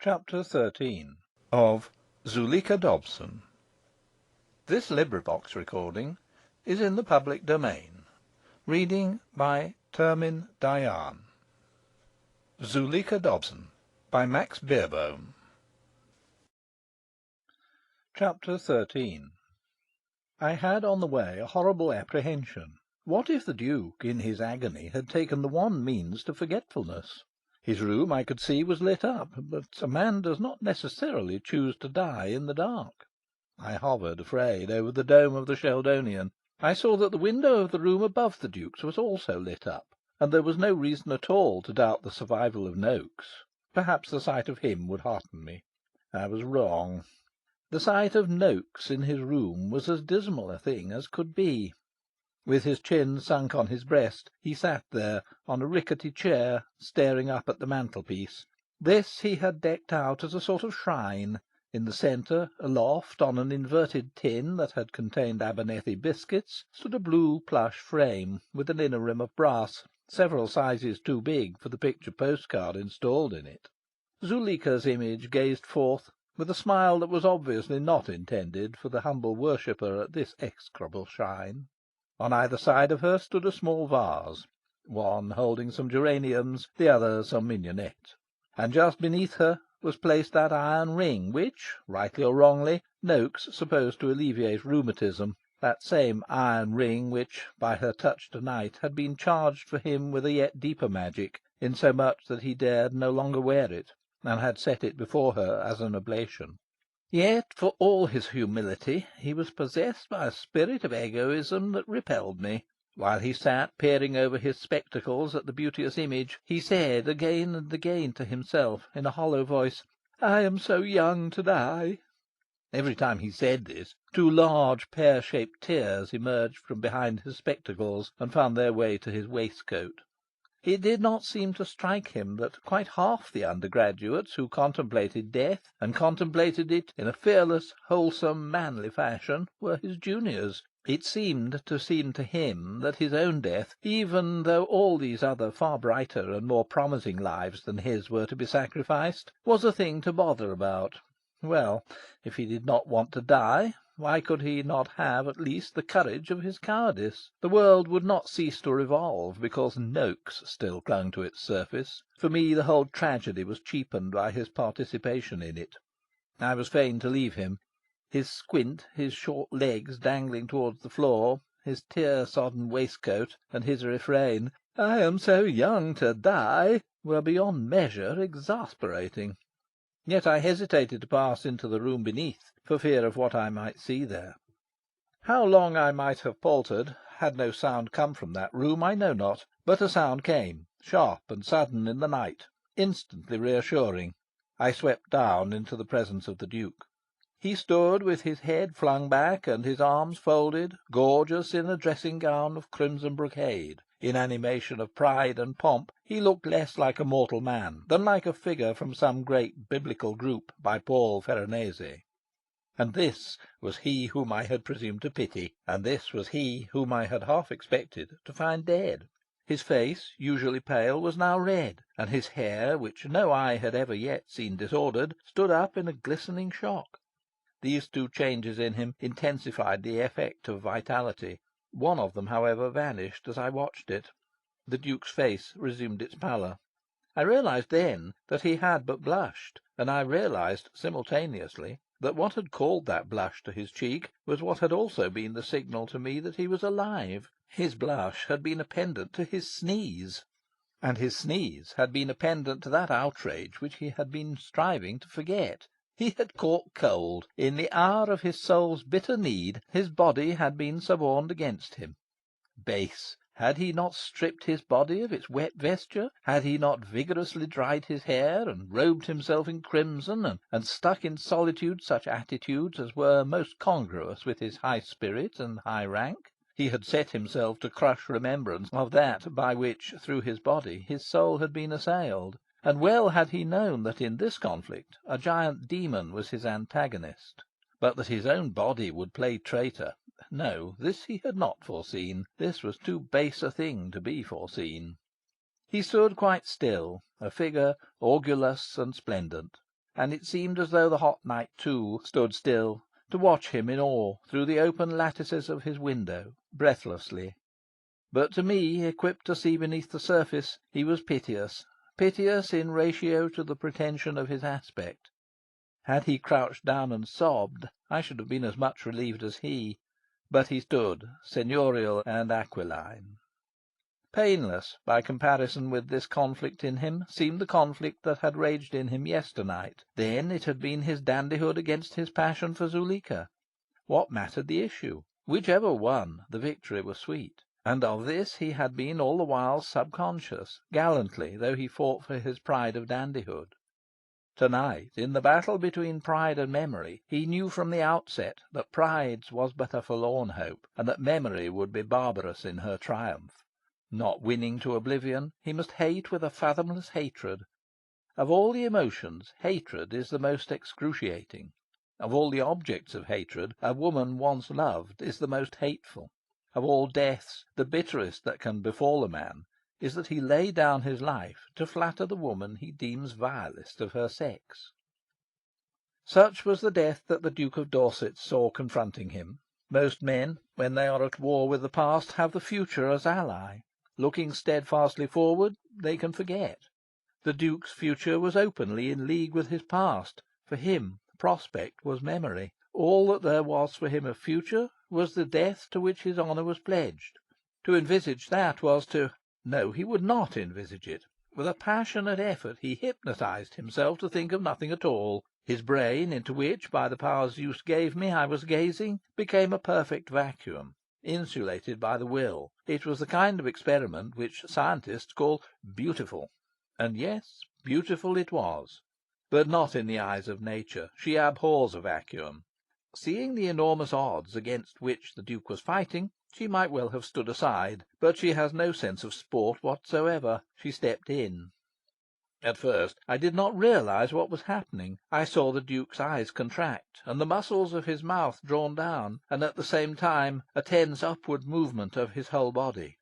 Chapter 13 of Zuleika Dobson. This recording is in the public domain. Reading by Termin Dayan. Zuleika Dobson by Max Beerbohm. Chapter 13. I had on the way a horrible apprehension. What if the Duke, in his agony, had taken the one means to forgetfulness? His room, I could see, was lit up, but a man does not necessarily choose to die in the dark. I hovered, afraid, over the dome of the Sheldonian. I saw that the window of the room above the Duke's was also lit up, and there was no reason at all to doubt the survival of Noakes. Perhaps the sight of him would hearten me. I was wrong. The sight of Noakes in his room was as dismal a thing as could be. With his chin sunk on his breast, he sat there, on a rickety chair, staring up at the mantelpiece. This he had decked out as a sort of shrine. In the centre, aloft, on an inverted tin that had contained Abernethy biscuits, stood a blue plush frame, with an inner rim of brass, several sizes too big for the picture postcard installed in it. Zuleika's image gazed forth, with a smile that was obviously not intended for the humble worshipper at this execrable shrine. On either side of her stood a small vase, one holding some geraniums, the other some mignonette, and just beneath her was placed that iron ring which, rightly or wrongly, Noakes supposed to alleviate rheumatism, that same iron ring which, by her touch to-night, had been charged for him with a yet deeper magic, insomuch that he dared no longer wear it, and had set it before her as an oblation. Yet, for all his humility, he was possessed by a spirit of egoism that repelled me. While he sat peering over his spectacles at the beauteous image, he said again and again to himself, in a hollow voice, "I am so young to die." Every time he said this, two large pear-shaped tears emerged from behind his spectacles and found their way to his waistcoat. It did not seem to strike him that quite half the undergraduates who contemplated death, and contemplated it in a fearless, wholesome, manly fashion, were his juniors. It seemed to him that his own death, even though all these other far brighter and more promising lives than his were to be sacrificed, was a thing to bother about. Well, if he did not want to die, why could he not have at least the courage of his cowardice? The world would not cease to revolve because Noakes still clung to its surface. For me the whole tragedy was cheapened by his participation in it. I was fain to leave him. His squint, his short legs dangling towards the floor, his tear-sodden waistcoat, and his refrain, "I am so young to die," were beyond measure exasperating. Yet I hesitated to pass into the room beneath, for fear of what I might see there. How long I might have paltered, had no sound come from that room, I know not, but a sound came, sharp and sudden in the night, instantly reassuring. I swept down into the presence of the Duke. He stood with his head flung back and his arms folded, gorgeous in a dressing gown of crimson brocade. In animation of pride and pomp he looked less like a mortal man than like a figure from some great biblical group by Paul Veronese. And this was he whom I had presumed to pity, and this was he whom I had half expected to find dead. His face, usually pale, was now red, and his hair, which no eye had ever yet seen disordered, stood up in a glistening shock. These two changes in him intensified the effect of vitality. One of them, however, vanished as I watched it. The Duke's face resumed its pallor. I realized then that he had but blushed, and I realized simultaneously that what had called that blush to his cheek was what had also been the signal to me that he was alive. His blush had been a pendant to his sneeze, and his sneeze had been a pendant to that outrage which he had been striving to forget. He had caught cold. In the hour of his soul's bitter need, his body had been suborned against him. Base! Had he not stripped his body of its wet vesture? Had he not vigorously dried his hair, and robed himself in crimson, and stuck in solitude such attitudes as were most congruous with his high spirit and high rank? He had set himself to crush remembrance of that by which, through his body, his soul had been assailed. And well had he known that in this conflict a giant demon was his antagonist. But that his own body would play traitor, no, this he had not foreseen. This was too base a thing to be foreseen. He stood quite still, a figure augulous and splendent. and it seemed as though the hot night, too, stood still, to watch him in awe through the open lattices of his window, breathlessly. But to me, equipped to see beneath the surface, he was piteous, piteous in ratio to the pretension of his aspect. Had he crouched down and sobbed, I should have been as much relieved as he. But he stood, seignorial and aquiline. Painless, by comparison with this conflict in him, seemed the conflict that had raged in him yesternight. Then it had been his dandihood against his passion for Zuleika. What mattered the issue? Whichever won, the victory was sweet. And of this he had been all the while subconscious, gallantly though he fought for his pride of dandihood. To-night, in the battle between pride and memory, he knew from the outset that pride's was but a forlorn hope, and that memory would be barbarous in her triumph. Not winning to oblivion, he must hate with a fathomless hatred. Of all the emotions, hatred is the most excruciating. Of all the objects of hatred, a woman once loved is the most hateful. Of all deaths, the bitterest that can befall a man is that he lay down his life to flatter the woman he deems vilest of her sex. Such was the death that the Duke of Dorset saw confronting him. Most men, when they are at war with the past, have the future as ally. Looking steadfastly forward, they can forget. The Duke's future was openly in league with his past. For him, prospect was memory. All that there was for him of future was the death to which his honour was pledged. To envisage that was to... No, he would not envisage it. With a passionate effort he hypnotized himself to think of nothing at all. His brain, into which, by the powers Zeus gave me, I was gazing, became a perfect vacuum, insulated by the will. It was the kind of experiment which scientists call beautiful. And yes, beautiful it was. But not in the eyes of nature. She abhors a vacuum. Seeing the enormous odds against which the Duke was fighting, she might well have stood aside, but she has no sense of sport whatsoever. She stepped in. At first I did not realise what was happening. I saw the Duke's eyes contract, and the muscles of his mouth drawn down, and at the same time a tense upward movement of his whole body.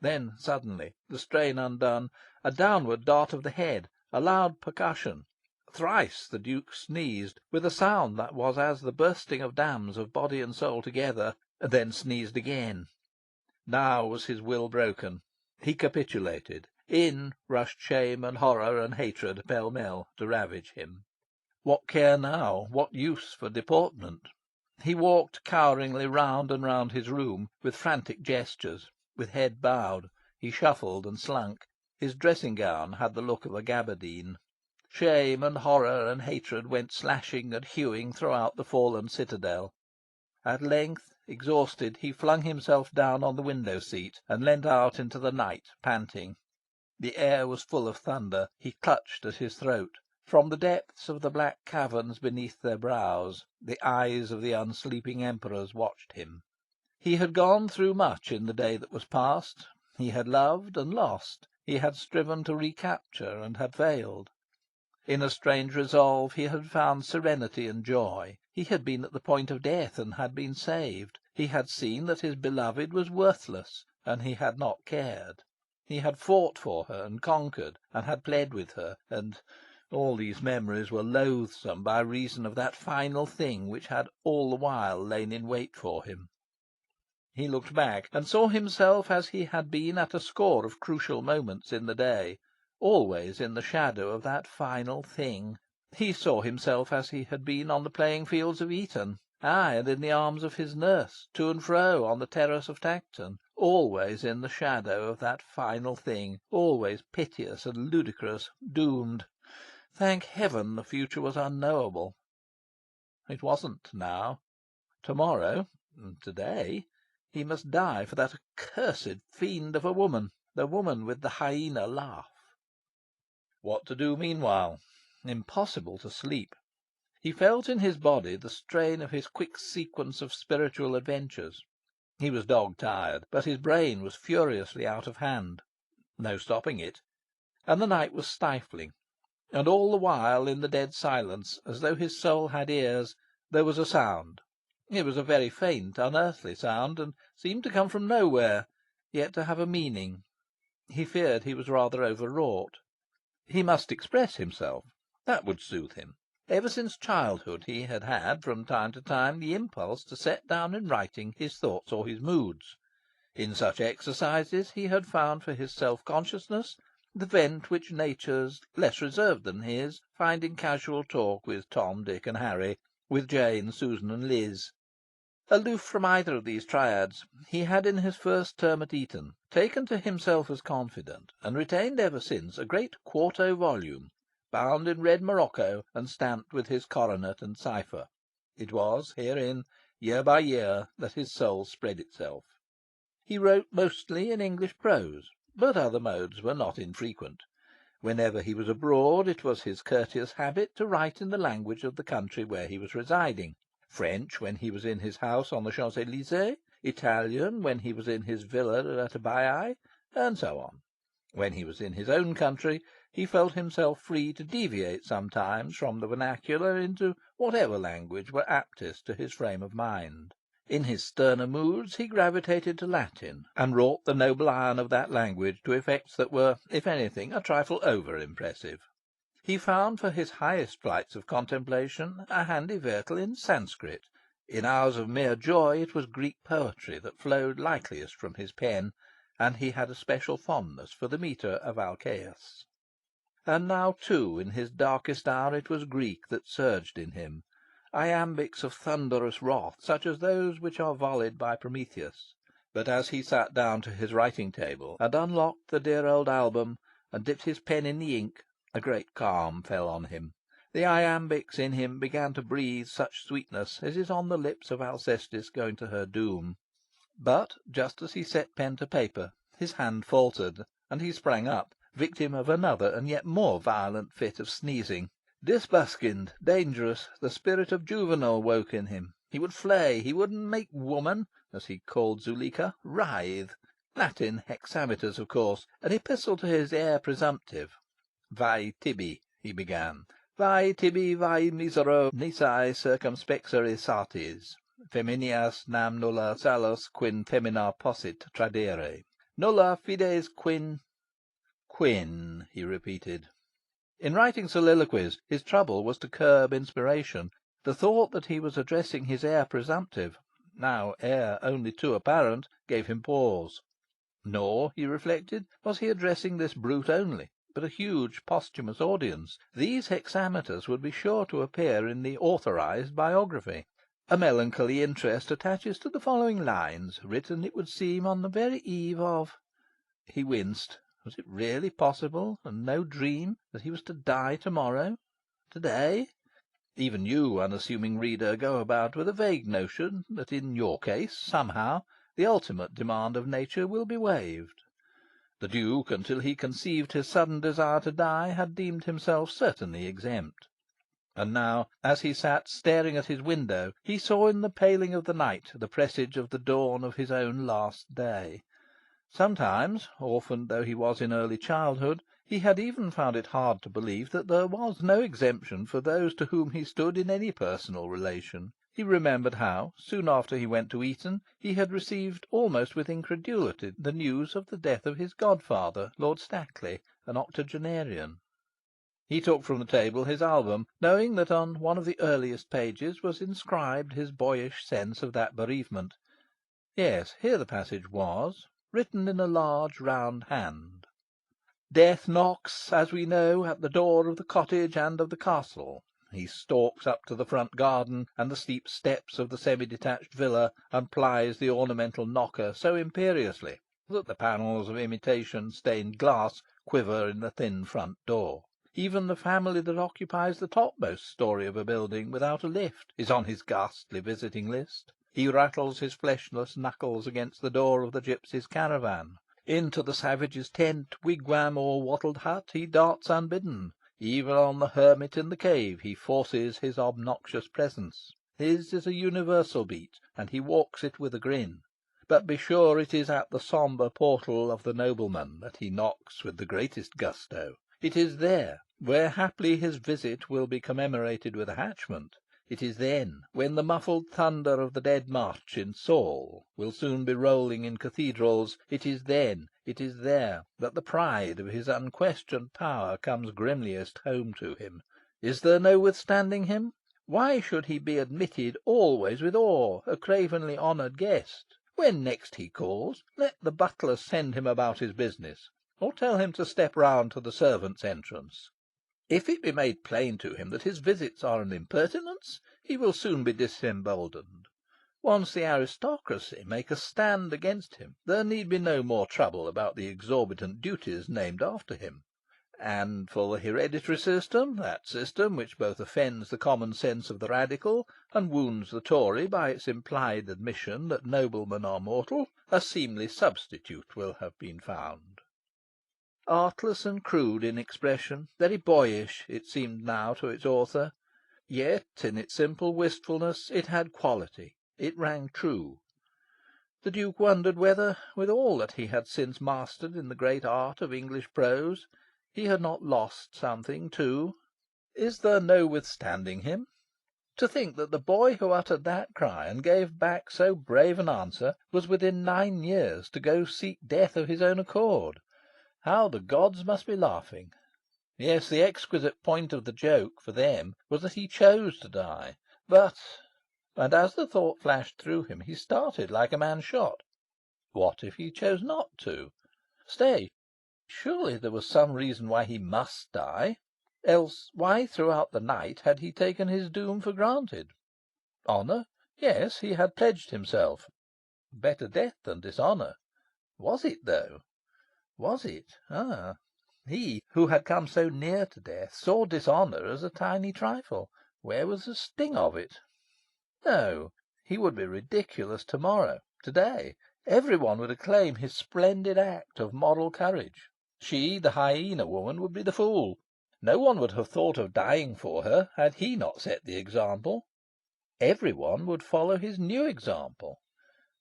Then suddenly, the strain undone, a downward dart of the head, a loud percussion. Thrice the Duke sneezed, with a sound that was as the bursting of dams of body and soul together, and then sneezed again. Now was his will broken. He capitulated. In rushed shame and horror and hatred pell-mell to ravage him. What care now? What use for deportment? He walked coweringly round and round his room, with frantic gestures. With head bowed, he shuffled and slunk. His dressing-gown had the look of a gabardine. Shame and horror and hatred went slashing and hewing throughout the fallen citadel. At length, exhausted, he flung himself down on the window-seat, and leant out into the night, panting. The air was full of thunder. He clutched at his throat. From the depths of the black caverns beneath their brows, the eyes of the unsleeping emperors watched him. He had gone through much in the day that was past. He had loved and lost. He had striven to recapture and had failed. In a strange resolve he had found serenity and joy. He had been at the point of death and had been saved. He had seen that his beloved was worthless, and he had not cared. He had fought for her and conquered, and had pled with her, and all these memories were loathsome by reason of that final thing which had all the while lain in wait for him. He looked back, and saw himself as he had been at a score of crucial moments in the day, always in the shadow of that final thing. He saw himself as he had been on the playing fields of Eton, ay, and in the arms of his nurse, to and fro on the terrace of Tacton, always in the shadow of that final thing, always piteous and ludicrous, doomed. Thank heaven the future was unknowable. It wasn't now. To-morrow, to-day, he must die for that accursed fiend of a woman, the woman with the hyena laugh. What to do meanwhile? Impossible to sleep. He felt in his body the strain of his quick sequence of spiritual adventures. He was dog-tired, but his brain was furiously out of hand. No stopping it. And the night was stifling. And all the while, in the dead silence, as though his soul had ears, there was a sound. It was a very faint, unearthly sound, and seemed to come from nowhere, yet to have a meaning. He feared he was rather overwrought. He must express himself. That would soothe him. Ever since childhood he had had, from time to time, the impulse to set down in writing his thoughts or his moods. In such exercises he had found for his self-consciousness the vent which natures less reserved than his find in casual talk with Tom, Dick, and Harry, with Jane, Susan, and Liz. Aloof from either of these triads, he had in his first term at Eton taken to himself as confidant, and retained ever since, a great quarto volume, bound in red morocco and stamped with his coronet and cipher. It was herein, year by year, that his soul spread itself. He wrote mostly in English prose, but other modes were not infrequent. Whenever he was abroad, it was his courteous habit to write in the language of the country where he was residing: French when he was in his house on the Champs Elysees, Italian when he was in his villa at Baiae, and so on. When he was in his own country, he felt himself free to deviate sometimes from the vernacular into whatever language were aptest to his frame of mind. In his sterner moods he gravitated to Latin, and wrought the noble iron of that language to effects that were, if anything, a trifle over-impressive. He found for his highest flights of contemplation a handy vehicle in Sanskrit. In hours of mere joy it was Greek poetry that flowed likeliest from his pen, and he had a special fondness for the metre of Alcaeus. And now, too, in his darkest hour it was Greek that surged in him, iambics of thunderous wrath, such as those which are volleyed by Prometheus. But as he sat down to his writing-table, and unlocked the dear old album, and dipped his pen in the ink, a great calm fell on him. The iambics in him began to breathe such sweetness as is on the lips of Alcestis going to her doom. But, just as he set pen to paper, his hand faltered, and he sprang up, victim of another and yet more violent fit of sneezing. Disbuskind, dangerous, the spirit of Juvenal woke in him. He would flay, he would make woman, as he called Zuleika, writhe. Latin hexameters, of course, an epistle to his heir presumptive. Vae tibi, he began. Vae tibi, vae misero, nisi circumspexere satis. Feminias nam nulla salus quin femina possit tradere. Nulla fides quin... Quin, he repeated. In writing soliloquies, his trouble was to curb inspiration. The thought that he was addressing his heir presumptive, now heir only too apparent, gave him pause. Nor, he reflected, was he addressing this brute only, but a huge posthumous audience. These hexameters would be sure to appear in the authorized biography. A melancholy interest attaches to the following lines, written, it would seem, on the very eve of... He winced. Was it really possible, and no dream, that he was to die to-morrow? To-day? Even you, unassuming reader, go about with a vague notion that in your case, somehow, the ultimate demand of nature will be waived. The Duke, until he conceived his sudden desire to die, had deemed himself certainly exempt. And now, as he sat staring at his window, he saw in the paling of the night the presage of the dawn of his own last day. Sometimes, orphaned though he was in early childhood, he had even found it hard to believe that there was no exemption for those to whom he stood in any personal relation. He remembered how, soon after he went to Eton, he had received, almost with incredulity, the news of the death of his godfather, Lord Stackley, an octogenarian. He took from the table his album, knowing that on one of the earliest pages was inscribed his boyish sense of that bereavement. Yes, here the passage was, written in a large round hand. Death knocks, as we know, at the door of the cottage and of the castle. He stalks up to the front garden and the steep steps of the semi-detached villa, and plies the ornamental knocker so imperiously that the panels of imitation stained glass quiver in the thin front door. Even the family that occupies the topmost story of a building without a lift is on his ghastly visiting list. He rattles his fleshless knuckles against the door of the gipsy's caravan. Into the savage's tent, wigwam, or wattled hut he darts unbidden. Even on the hermit in the cave he forces his obnoxious presence. His is a universal beat, and he walks it with a grin. But be sure it is at the sombre portal of the nobleman that he knocks with the greatest gusto. It is there, where haply his visit will be commemorated with a hatchment. It is then, when the muffled thunder of the Dead March in Saul will soon be rolling in cathedrals, it is then, it is there, that the pride of his unquestioned power comes grimliest home to him. Is there no withstanding him? Why should he be admitted always with awe, a cravenly honoured guest? When next he calls, let the butler send him about his business, or tell him to step round to the servants' entrance. If it be made plain to him that his visits are an impertinence, he will soon be disemboldened. Once the aristocracy make a stand against him, there need be no more trouble about the exorbitant duties named after him. And for the hereditary system, that system which both offends the common sense of the Radical and wounds the Tory by its implied admission that noblemen are mortal, a seemly substitute will have been found. Artless and crude in expression, very boyish, it seemed now to its author. Yet in its simple wistfulness it had quality, it rang true. The Duke wondered whether, with all that he had since mastered in the great art of English prose, he had not lost something too. Is there no withstanding him? To think that the boy who uttered that cry and gave back so brave an answer was within 9 years to go seek death of his own accord! How the gods must be laughing! Yes, the exquisite point of the joke, for them, was that he chose to die. But... and as the thought flashed through him, he started like a man shot. What if he chose not to? Stay, surely there was some reason why he must die. Else, why throughout the night had he taken his doom for granted? Honour? Yes, he had pledged himself. Better death than dishonour. Was it, though? Was it? Ah! He, who had come so near to death, saw dishonour as a tiny trifle. Where was the sting of it? No, he would be ridiculous to-morrow, to-day. Every one would acclaim his splendid act of moral courage. She, the hyena woman, would be the fool. No one would have thought of dying for her had he not set the example. Every one would follow his new example.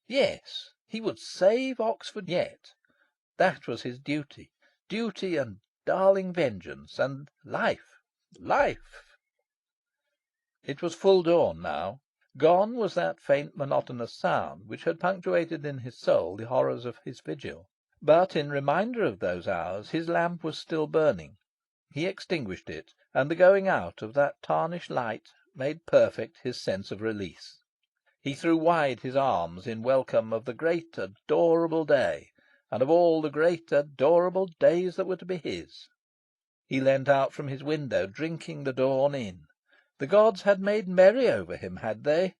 Yes, he would save Oxford yet. That was his duty. Duty and darling vengeance and life. Life! It was full dawn now. Gone was that faint monotonous sound which had punctuated in his soul the horrors of his vigil. But in reminder of those hours his lamp was still burning. He extinguished it, and the going out of that tarnished light made perfect his sense of release. He threw wide his arms in welcome of the great adorable day, and of all the great adorable days that were to be his. He leant out from his window, drinking the dawn in. The gods had made merry over him, had they?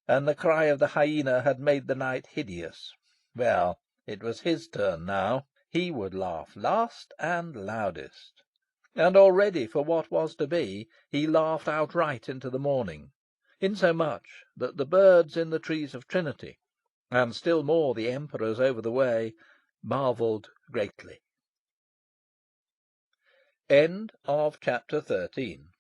And the cry of the hyena had made the night hideous. Well, it was his turn now. He would laugh last and loudest. And already, for what was to be, he laughed outright into the morning, insomuch that the birds in the trees of Trinity, and still more the emperors over the way, marvelled greatly. End of Chapter 13.